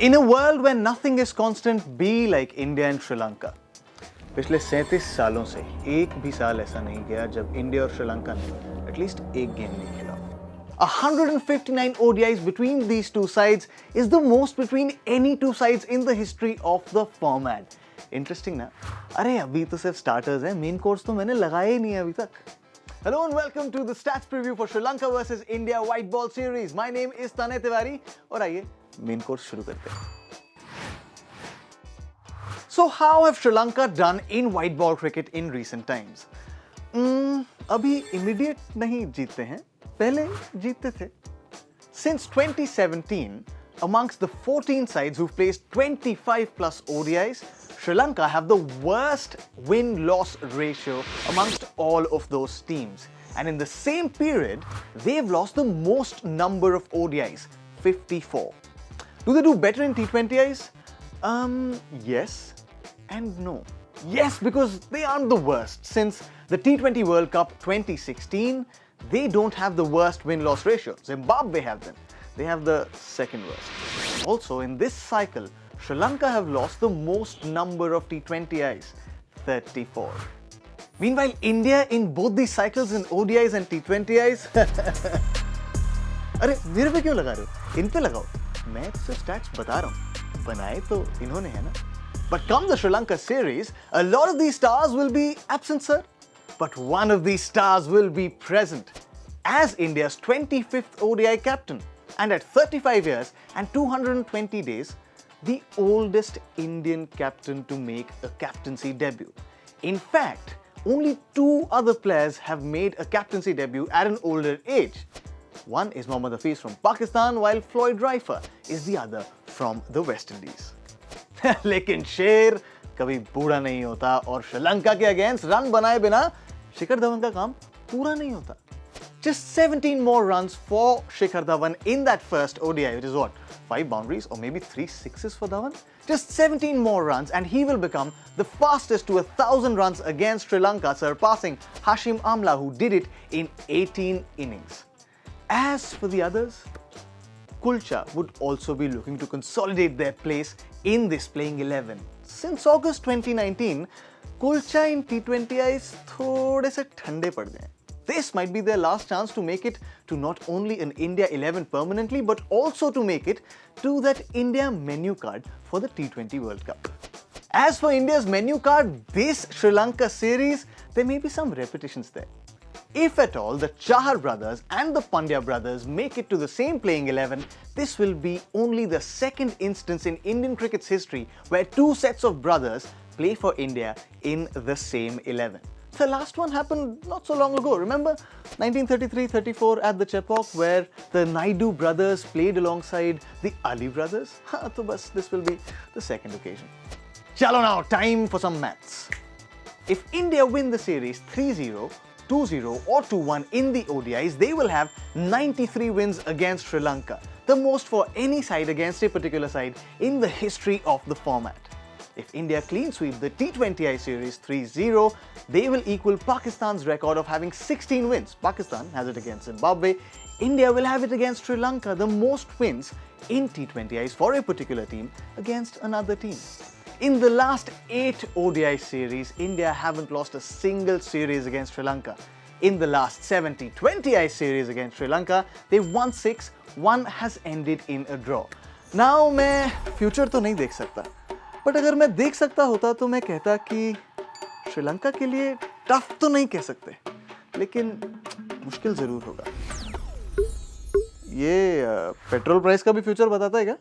In a world where nothing is constant, be like India and Sri Lanka. पिछले 37 सालों से एक भी साल ऐसा नहीं गया जब इंडिया और श्रीलंका ने एटलीस्ट एक गेम नहीं खेला. 159 ODIs between these two sides is the most between any two sides in the history of the format. Interesting ना? अरे अभी तो सिर्फ starters हैं, main course तो मैंने लगाया ही नहीं है अभी तक. Hello and welcome to the stats preview for Sri Lanka versus India White Ball Series. My name is Tanay Tiwari और आइए main course शुरू करते हैं. So how have Sri Lanka done in white ball cricket in recent times? अभी immediate नहीं जीतते हैं, पहले जीतते थे. Since 2017, amongst the 14 sides who've placed 25 plus ODIs, Sri Lanka have the worst win-loss ratio amongst all of those teams. And in the same period, they've lost the most number of ODIs, 54. Do they do better in T20Is? Yes and no. Yes, because they aren't the worst. Since the T20 World Cup 2016, they don't have the worst win-loss ratio. Zimbabwe have them. They have the second worst. Also, in this cycle, Sri Lanka have lost the most number of T20Is, 34. Meanwhile, India in both these cycles in ODIs and T20Is. अरे मेरे पे क्यों लगा रहे हो? इन पे लगाओ. मैं तो stats बता रहा हूँ. बनाए तो इन्होंने है ना. But come the Sri Lanka series, a lot of these stars will be absent, sir. But one of these stars will be present as India's 25th ODI captain. And at 35 years and 220 days, the oldest Indian captain to make a captaincy debut. In fact, only two other players have made a captaincy debut at an older age. One is Mohammad Hafiz from Pakistan, while Floyd Riffer is the other from the West Indies. लेकिन शेर कभी बूढ़ा नहीं होता और श्रीलंका के against run बनाए बिना शिखर धवन का काम पूरा नहीं होता. Just 17 more runs for Shikhar Dhawan in that first ODI, which is what, 5 boundaries or maybe 3 sixes for Dhawan? Just 17 more runs and he will become the fastest to 1,000 runs against Sri Lanka, surpassing Hashim Amla, who did it in 18 innings. As for the others, Kulcha would also be looking to consolidate their place in this playing 11. Since August 2019, Kulcha in T20Is थोड़े से ठंडे पड़ गए. This might be their last chance to make it to not only an India 11 permanently, but also to make it to that India menu card for the T20 World Cup. As for India's menu card, this Sri Lanka series, there may be some repetitions there. If at all the Chahar brothers and the Pandya brothers make it to the same playing 11, this will be only the second instance in Indian cricket's history where two sets of brothers play for India in the same 11. The last one happened not so long ago. Remember 1933-34 at the Chepauk, where the Naidu brothers played alongside the Ali brothers? So bas, this will be the second occasion. Chalo now, time for some maths. If India win the series 3-0, 2-0 or 2-1 in the ODIs, they will have 93 wins against Sri Lanka, the most for any side against a particular side in the history of the format. If India clean sweep the T20I series 3-0, they will equal Pakistan's record of having 16 wins. Pakistan has it against Zimbabwe. India will have it against Sri Lanka, the most wins in T20Is for a particular team against another team. In the last 8 ODI series, India haven't lost a single series against Sri Lanka. In the last 7 T20I series against Sri Lanka, they've won 6, one has ended in a draw. Now, मैं future तो नहीं देख सकता, but अगर मैं देख सकता होता तो मैं कहता कि श्रीलंका के लिए tough तो नहीं कह सकते, लेकिन मुश्किल जरूर होगा. ये पेट्रोल प्राइस का भी फ्यूचर बताता है क्या?